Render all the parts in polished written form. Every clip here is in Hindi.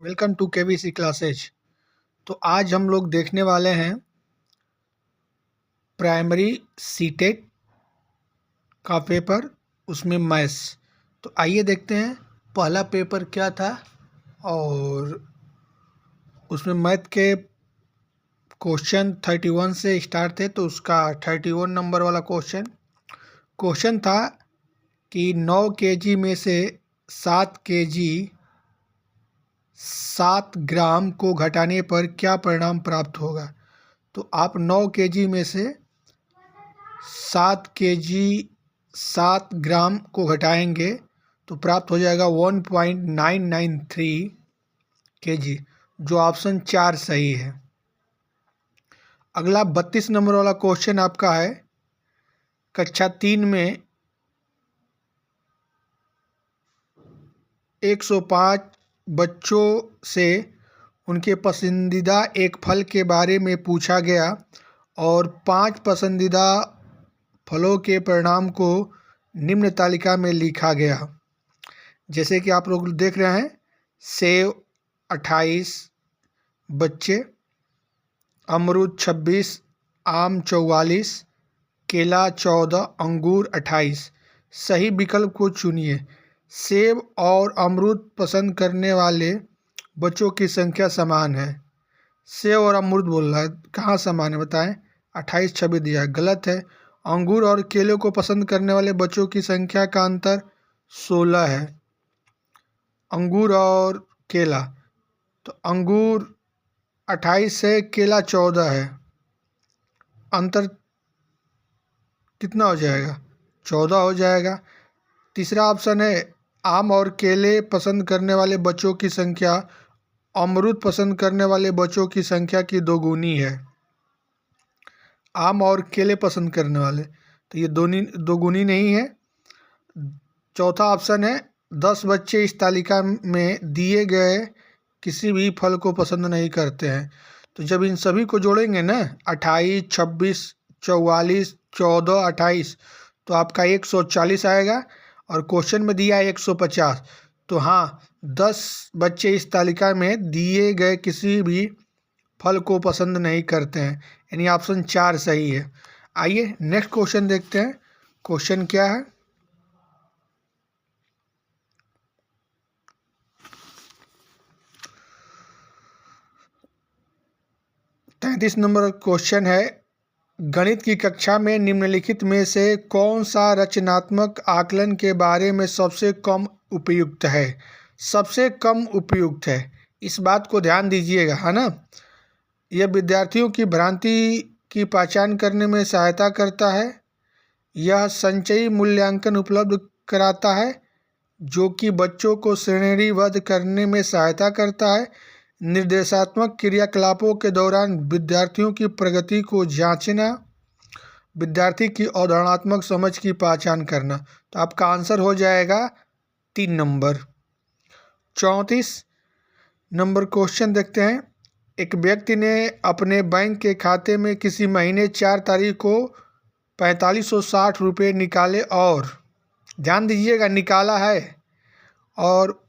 Welcome to KVC classes. तो आज हम लोग देखने वाले हैं प्राइमरी सीटेट का पेपर, उसमें मैथ्स। तो आइए देखते हैं पहला पेपर क्या था और उसमें मैथ के क्वेश्चन 31 से स्टार्ट थे। तो उसका 31 नंबर वाला क्वेश्चन था कि 9 केजी में से 7 केजी 7 ग्राम को घटाने पर क्या परिणाम प्राप्त होगा। तो आप 9 केजी में से 7 केजी 7 ग्राम को घटाएंगे तो प्राप्त हो जाएगा 1.993 केजी, जो ऑप्शन 4 सही है। अगला 32 नंबर वाला क्वेश्चन आपका है, कक्षा 3 में 105 बच्चों से उनके पसंदीदा एक फल के बारे में पूछा गया और 5 पसंदीदा फलों के परिणाम को निम्न तालिका में लिखा गया। जैसे कि आप लोग देख रहे हैं, सेब 28 बच्चे, अमरूद 26, आम 44, केला 14, अंगूर 28। सही विकल्प को चुनिए। सेब और अमरूद पसंद करने वाले बच्चों की संख्या समान है। सेब और अमरूद बोल रहा है, कहाँ समान है बताएं। 28 26 दिया है, गलत है। अंगूर और केले को पसंद करने वाले बच्चों की संख्या का अंतर 16 है। अंगूर और केला, तो अंगूर 28 है, केला 14 है, अंतर कितना हो जाएगा? 14 हो जाएगा। तीसरा ऑप्शन है, आम और केले पसंद करने वाले बच्चों की संख्या अमरूद पसंद करने वाले बच्चों की संख्या की दोगुनी है। आम और केले पसंद करने वाले, तो ये दोगुनी नहीं है। चौथा ऑप्शन है, 10 बच्चे इस तालिका में दिए गए किसी भी फल को पसंद नहीं करते हैं। तो जब इन सभी को जोड़ेंगे ना, 28 26 44 14 28, तो आपका 140 आएगा और क्वेश्चन में दिया है 150। तो हाँ, 10 बच्चे इस तालिका में दिए गए किसी भी फल को पसंद नहीं करते हैं, यानी ऑप्शन 4 सही है। आइए नेक्स्ट क्वेश्चन देखते हैं। क्वेश्चन क्या है? तैंतीस नंबर क्वेश्चन है, गणित की कक्षा में निम्नलिखित में से कौन सा रचनात्मक आकलन के बारे में सबसे कम उपयुक्त है? सबसे कम उपयुक्त है, इस बात को ध्यान दीजिएगा, है ना। यह विद्यार्थियों की भ्रांति की पहचान करने में सहायता करता है। यह संचयी मूल्यांकन उपलब्ध कराता है, जो कि बच्चों को श्रेणीबद्ध करने में सहायता करता है। निर्देशात्मक क्रियाकलापों के दौरान विद्यार्थियों की प्रगति को जांचना, विद्यार्थी की अवधारणात्मक समझ की पहचान करना। तो आपका आंसर हो जाएगा 3 नंबर। 34 नंबर क्वेश्चन देखते हैं। एक व्यक्ति ने अपने बैंक के खाते में किसी महीने 4 तारीख को 4560 रुपये निकाले, और ध्यान दीजिएगा निकाला है, और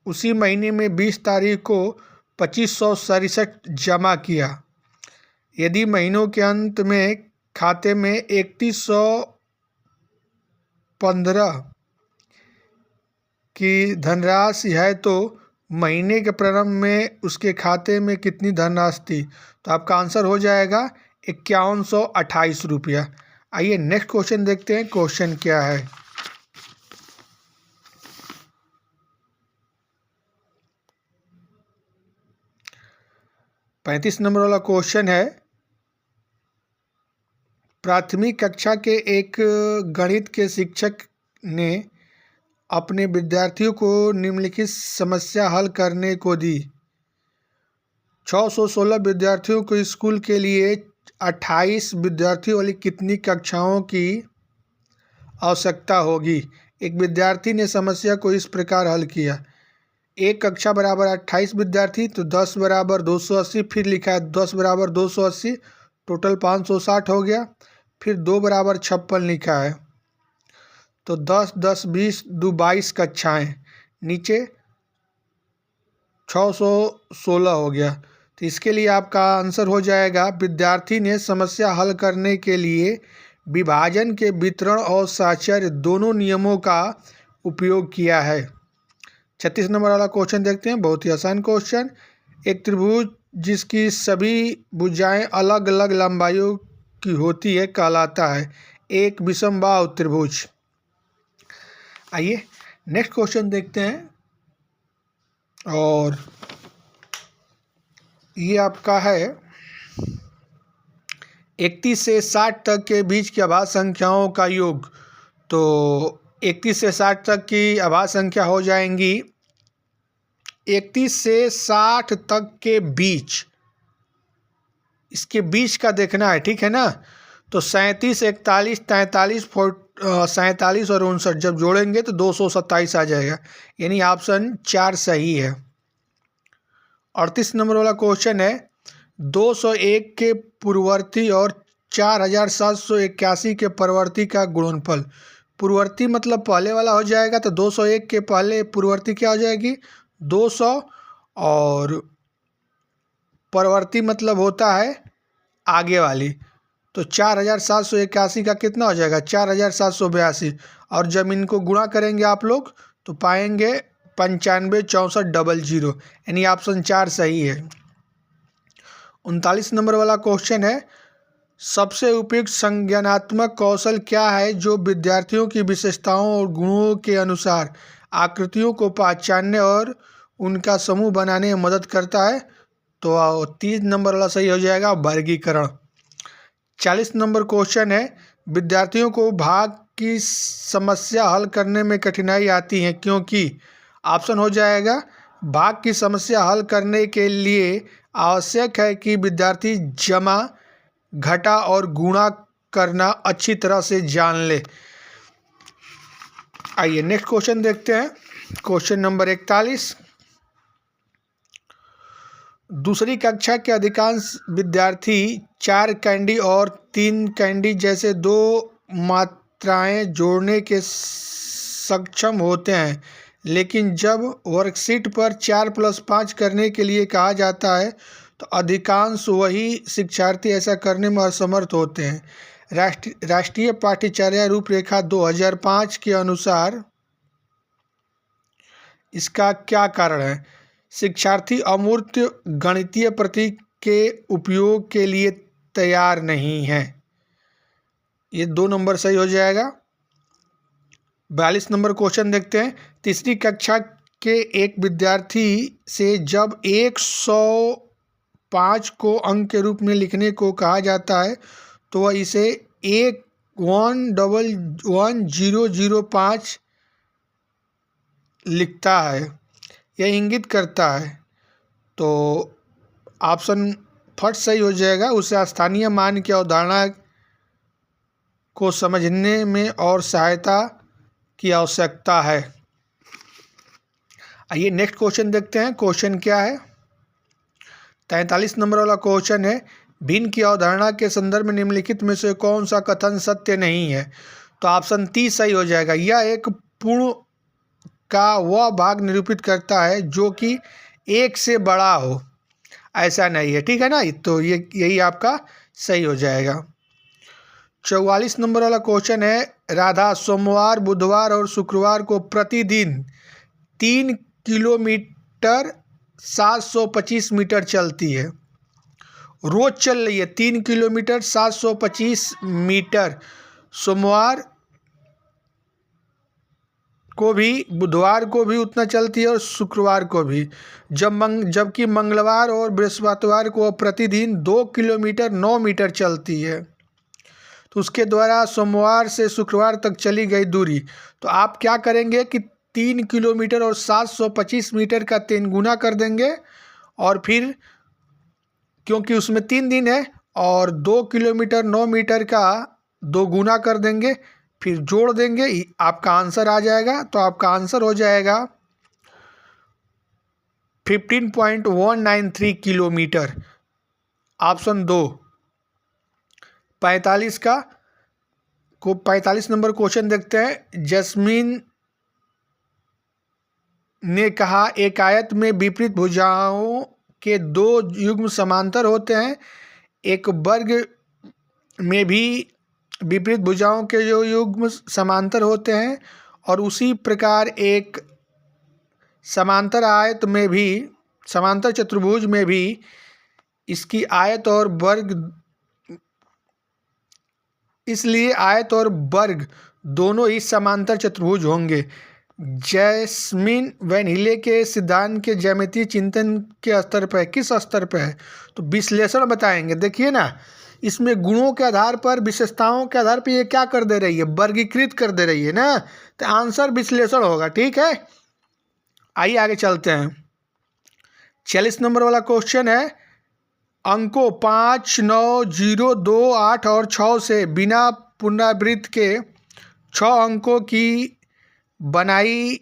उसी महीने में 20 तारीख को 2567 जमा किया। यदि महीनों के अंत में खाते में 3115 की धनराशि है तो महीने के प्रारंभ में उसके खाते में कितनी धनराशि थी? तो आपका आंसर हो जाएगा 5128 रुपया। आइए नेक्स्ट क्वेश्चन देखते हैं। क्वेश्चन क्या है? पैंतीस नंबर वाला क्वेश्चन है, प्राथमिक कक्षा के एक गणित के शिक्षक ने अपने विद्यार्थियों को निम्नलिखित समस्या हल करने को दी। 616 विद्यार्थियों को स्कूल के लिए 28 विद्यार्थियों वाली कितनी कक्षाओं की आवश्यकता होगी? एक विद्यार्थी ने समस्या को इस प्रकार हल किया। एक कक्षा बराबर 28 विद्यार्थी, तो 10 बराबर 280, फिर लिखा है 10 बराबर 280, टोटल 560 हो गया। फिर 2 बराबर 56 लिखा है, तो 10 10 20 2 22 कक्षाएँ। नीचे 616 हो गया। तो इसके लिए आपका आंसर हो जाएगा, विद्यार्थी ने समस्या हल करने के लिए विभाजन के वितरण और साहचर्य दोनों नियमों का उपयोग किया है। 36 नंबर वाला क्वेश्चन देखते हैं, बहुत ही आसान क्वेश्चन। एक त्रिभुज जिसकी सभी भुजाएं अलग अलग लंबाइयों की होती है कहलाता है एक विषमबाहु त्रिभुज। आइए नेक्स्ट क्वेश्चन देखते हैं, और ये आपका है 31 से 60 तक के बीच की अभाज्य संख्याओं का योग। तो 31 से 60 तक की अभाज्य संख्या हो जाएंगी, 31 से 60 तक के बीच, इसके बीच का देखना है, ठीक है ना। तो 37, 41, 43, 47 और 59 जब जोड़ेंगे तो 227 आ जाएगा, यानी ऑप्शन 4 सही है। 38 नंबर वाला क्वेश्चन है, 201 के पूर्ववर्ती और 4781 के परवर्ती का गुणनफल। पूर्ववर्ती मतलब पहले वाला हो जाएगा, तो 201 के पहले पूर्ववर्ती क्या हो जाएगी 200, और परवर्ती मतलब होता है आगे वाली। तो 4781 का कितना हो जाएगा 4782, और जब इनको गुणा करेंगे आप लोग तो पाएंगे 956400, यानी ऑप्शन 4 सही है। 39 नंबर वाला क्वेश्चन है, सबसे उपयुक्त संज्ञानात्मक कौशल क्या है जो विद्यार्थियों की विशेषताओं और गुणों के अनुसार आकृतियों को पहचानने और उनका समूह बनाने में मदद करता है। तो 30 नंबर वाला सही हो जाएगा वर्गीकरण। 40 नंबर क्वेश्चन है, विद्यार्थियों को भाग की समस्या हल करने में कठिनाई आती है क्योंकि ऑप्शन हो जाएगा, भाग की समस्या हल करने के लिए आवश्यक है कि विद्यार्थी जमा, घटा और गुणा करना अच्छी तरह से जान ले। आइए नेक्स्ट क्वेश्चन देखते हैं, क्वेश्चन नंबर 41। दूसरी कक्षा के अधिकांश विद्यार्थी 4 कैंडी और 3 कैंडी जैसे दो मात्राएं जोड़ने के सक्षम होते हैं, लेकिन जब वर्कशीट पर 4+5 करने के लिए कहा जाता है तो अधिकांश वही शिक्षार्थी ऐसा करने में असमर्थ होते हैं। राष्ट्रीय पाठ्यचर्या रूपरेखा 2005 के अनुसार इसका क्या कारण है। शिक्षार्थी अमूर्त गणितीय प्रतीक के उपयोग के लिए तैयार नहीं है, ये 2 नंबर सही हो जाएगा। 42 नंबर क्वेश्चन देखते हैं, तीसरी कक्षा के एक विद्यार्थी से जब 105 को अंक के रूप में लिखने को कहा जाता है तो वह इसे 1111005 लिखता है, यह इंगित करता है। तो ऑप्शन फर्स्ट सही हो जाएगा, उसे स्थानीय मान की अवधारणा को समझने में और सहायता की आवश्यकता है। आइए नेक्स्ट क्वेश्चन देखते हैं, क्वेश्चन क्या है। 43 नंबर वाला क्वेश्चन है, भिन्न की अवधारणा के संदर्भ में निम्नलिखित में से कौन सा कथन सत्य नहीं है। तो ऑप्शन 30 सही हो जाएगा, यह एक पूर्ण का वह भाग निरूपित करता है जो कि एक से बड़ा हो, ऐसा नहीं है, ठीक है ना। तो ये यही आपका सही हो जाएगा। 44 नंबर वाला क्वेश्चन है, राधा सोमवार, बुधवार और शुक्रवार को प्रतिदिन 3 किलोमीटर 725 मीटर चलती है, रोज चल रही है 3 किलोमीटर 725 मीटर, सोमवार को भी, बुधवार को भी उतना चलती है और शुक्रवार को भी, जबकि मंगलवार और बृहस्पतिवार को प्रतिदिन 2 किलोमीटर 9 मीटर चलती है। तो उसके द्वारा सोमवार से शुक्रवार तक चली गई दूरी, तो आप क्या करेंगे कि 3 किलोमीटर और 725 मीटर का 3 गुना कर देंगे, और फिर क्योंकि उसमें 3 दिन है और 2 किलोमीटर 9 मीटर का 2 गुना कर देंगे, फिर जोड़ देंगे, आपका आंसर आ जाएगा। तो आपका आंसर हो जाएगा 15.193 किलोमीटर, ऑप्शन 2। 45 नंबर क्वेश्चन देखते हैं, जैस्मीन ने कहा, एक आयत में विपरीत भुजाओं के दो युग्म समांतर होते हैं। एक वर्ग में भी विपरीत भुजाओं के जो युग्म समांतर होते हैं, और उसी प्रकार एक समांतर आयत में भी, समांतर चतुर्भुज में भी इसकी आयत और वर्ग, इसलिए आयत और वर्ग दोनों ही समांतर चतुर्भुज होंगे। जैस्मिन वैन हिले के सिद्धांत के ज्यामितीय चिंतन के स्तर पर, किस स्तर पर है? तो विश्लेषण बताएंगे। देखिए ना, इसमें गुणों के आधार पर, विशेषताओं के आधार पर ये क्या कर दे रही है, वर्गीकृत कर दे रही है ना, तो आंसर विश्लेषण होगा। ठीक है, आइए आगे चलते हैं। 40 नंबर वाला क्वेश्चन है, अंकों 5, 9, 0, 2, 8 और 6 से बिना पुनरावृत्त के 6 अंकों की बनाई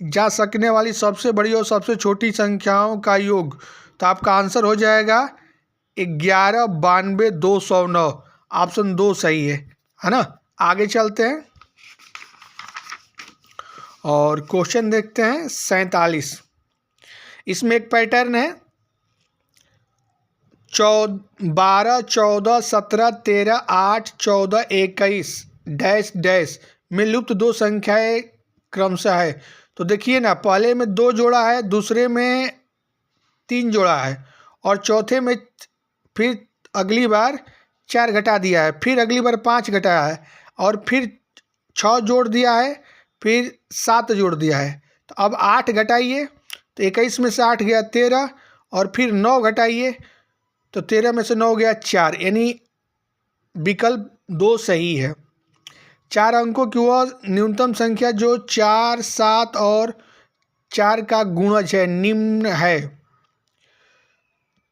जा सकने वाली सबसे बड़ी और सबसे छोटी संख्याओं का योग। तो आपका आंसर हो जाएगा 11, 92, 209। ऑप्शन 2 सही है ना। आगे चलते हैं और क्वेश्चन देखते हैं 47। इसमें एक पैटर्न है, 12, 14, 17, 13, 8, 14, 21 डैश डैश में लुप्त दो संख्याएं क्रमशः है। तो देखिए ना, पहले में 2 जोड़ा है, दूसरे में 3 जोड़ा है, और चौथे में फिर अगली बार 4 घटा दिया है, फिर अगली बार 5 घटाया है, और फिर 6 जोड़ दिया है, फिर 7 जोड़ दिया है। तो अब 8 घटाइए, तो 21 में से 8 गया 13, और फिर 9 घटाइए, तो 13 में से 9 गया 4, यानी विकल्प 2 सही है। 4 अंकों की वह न्यूनतम संख्या जो 4, 7 और 4 का गुणज है, निम्न है।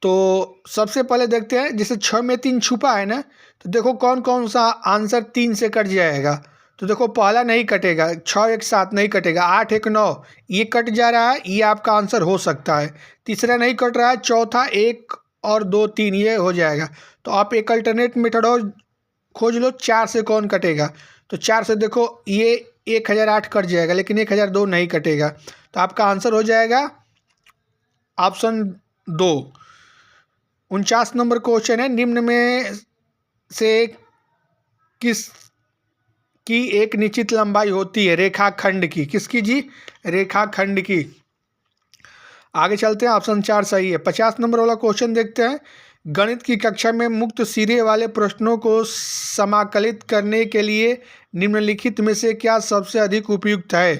तो सबसे पहले देखते हैं, जैसे 6 में 3 छुपा है ना, तो देखो कौन कौन सा आंसर 3 से कट जाएगा। तो देखो पहला नहीं कटेगा, 6 1 7 नहीं कटेगा, 8 1 9 ये कट जा रहा है, ये आपका आंसर हो सकता है। तीसरा नहीं कट रहा है, चौथा 1 और 2 3 ये हो जाएगा। तो आप एक अल्टरनेट मेथड और खोज लो, 4 से कौन कटेगा। तो 4 से देखो ये 1008 कट जाएगा, लेकिन 1002 नहीं कटेगा। तो आपका आंसर हो जाएगा ऑप्शन 2। 49 नंबर क्वेश्चन है, निम्न में से किस की एक निश्चित लंबाई होती है रेखाखंड की? किसकी जी? रेखाखंड की। आगे चलते हैं, ऑप्शन 4 सही है। 50 नंबर वाला क्वेश्चन देखते हैं, गणित की कक्षा में मुक्त सिरे वाले प्रश्नों को समाकलित करने के लिए निम्नलिखित में से क्या सबसे अधिक उपयुक्त है?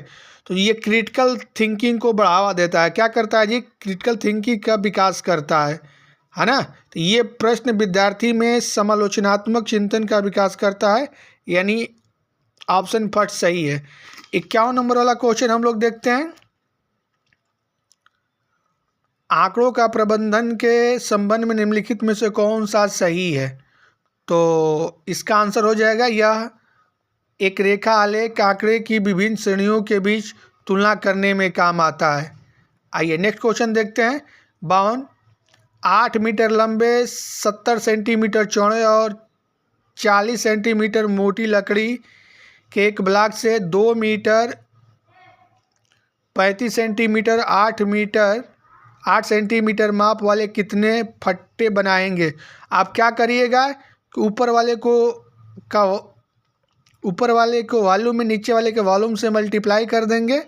तो ये क्रिटिकल थिंकिंग को बढ़ावा देता है। क्या करता है जी? क्रिटिकल थिंकिंग का विकास करता है ना। तो ये प्रश्न विद्यार्थी में समालोचनात्मक चिंतन का विकास करता है, यानी ऑप्शन फर्स्ट सही है। 51 नंबर वाला क्वेश्चन हम लोग देखते हैं, आंकड़ों का प्रबंधन के संबंध में निम्नलिखित में से कौन सा सही है? तो इसका आंसर हो जाएगा, यह एक रेखा आलेख आंकड़े की विभिन्न श्रेणियों के बीच तुलना करने में काम आता है। आइए नेक्स्ट क्वेश्चन देखते हैं। 52, 8 मीटर लंबे, 70 सेंटीमीटर चौड़े और 40 सेंटीमीटर मोटी लकड़ी के एक ब्लॉक से 2 मीटर 35 सेंटीमीटर 8 सेंटीमीटर माप वाले कितने फट्टे बनाएंगे? आप क्या करिएगा कि ऊपर वाले को वॉल्यूम में, नीचे वाले के वॉल्यूम से मल्टीप्लाई कर देंगे,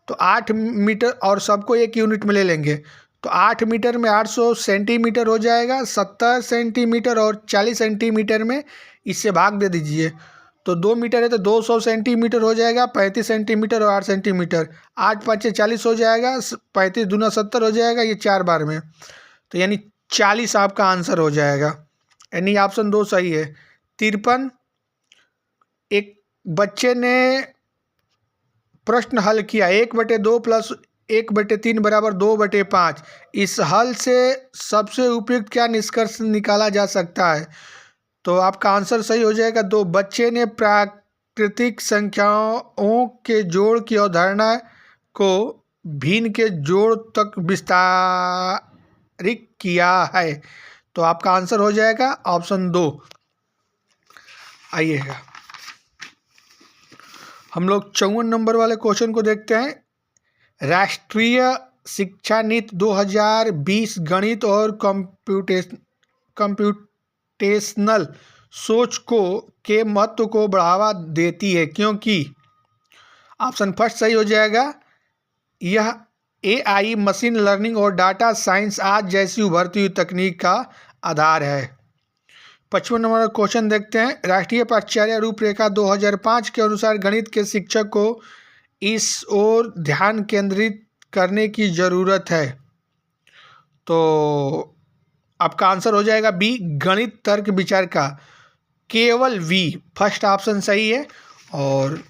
तो 8 मीटर, और सबको 1 यूनिट में ले लेंगे। तो 8 मीटर में 800 सेंटीमीटर हो जाएगा, 70 सेंटीमीटर और 40 सेंटीमीटर में इससे भाग दे दीजिए। तो 2 मीटर है तो 200 सेंटीमीटर हो जाएगा, 35 सेंटीमीटर और 8 सेंटीमीटर, 8 5 40 हो जाएगा, 35 दूना 70 हो जाएगा, ये 4 बार में, तो यानी 40 आपका आंसर हो जाएगा, यानी ऑप्शन 2 सही है। 53, एक बच्चे ने प्रश्न हल किया, 1/2 प्लस 1/3 बराबर 2/5। इस हल से सबसे उपयुक्त क्या निष्कर्ष निकाला जा सकता है? तो आपका आंसर सही हो जाएगा 2। बच्चे ने प्राकृतिक संख्याओं के जोड़ की अवधारणा को भिन्न के जोड़ तक विस्तारित किया है। तो आपका आंसर हो जाएगा ऑप्शन 2। आइएगा हम लोग 54 नंबर वाले क्वेश्चन को देखते हैं। राष्ट्रीय शिक्षा नीति 2020 गणित और कंप्यूटेशनल सोच के महत्व को बढ़ावा देती है, क्योंकि ऑप्शन फर्स्ट सही हो जाएगा। यह AI, मशीन लर्निंग और डाटा साइंस आज जैसी उभरती हुई तकनीक का आधार है। 55 नंबर का क्वेश्चन देखते हैं। राष्ट्रीय पाठ्यचर्या रूपरेखा 2005 के अनुसार गणित के शिक्षक को इस ओर ध्यान केंद्रित करने की ज़रूरत है। तो आपका आंसर हो जाएगा बी, गणित तर्क विचार का, केवल वी, फर्स्ट ऑप्शन सही है। और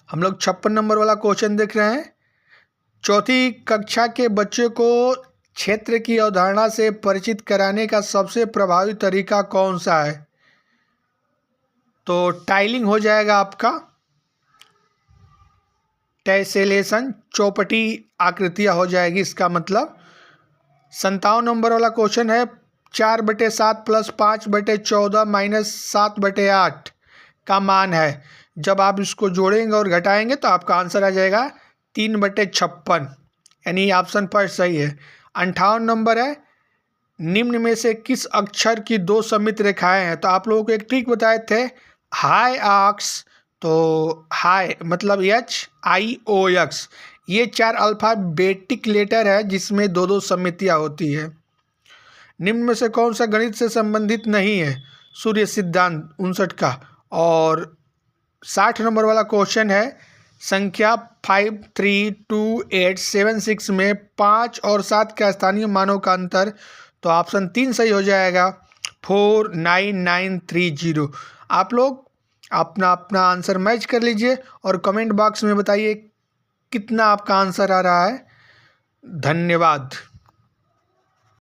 हम लोग 56 नंबर वाला क्वेश्चन देख रहे हैं। चौथी कक्षा के बच्चे को क्षेत्र की अवधारणा से परिचित कराने का सबसे प्रभावी तरीका कौन सा है? तो टाइलिंग हो जाएगा आपका, टेसेलेशन, चौपटी आकृतियाँ हो जाएगी इसका मतलब। 57 नंबर वाला क्वेश्चन है। 4/7 + 5/14 - 7/8 का मान है। जब आप इसको जोड़ेंगे और घटाएंगे तो आपका आंसर आ जाएगा 3/56, यानी ऑप्शन पर सही है। 58 नंबर है। निम्न में से किस अक्षर की दो सममित रेखाएं हैं? तो आप लोगों को एक ट्रिक बताए थे, हाई ऑक्स, तो हाई मतलब HIOX, ये 4 अल्फ़ाबेटिक लेटर है जिसमें दो दो सममितियाँ होती है। निम्न में से कौन सा गणित से संबंधित नहीं है? सूर्य सिद्धांत 59 का। और 60 नंबर वाला क्वेश्चन है। संख्या 532876 में 5 और 7 के स्थानीय मानों का अंतर, तो ऑप्शन 3 सही हो जाएगा, 49930। आप लोग अपना अपना आंसर मैच कर लीजिए और कमेंट बॉक्स में बताइए कितना आपका आंसर आ रहा है। धन्यवाद।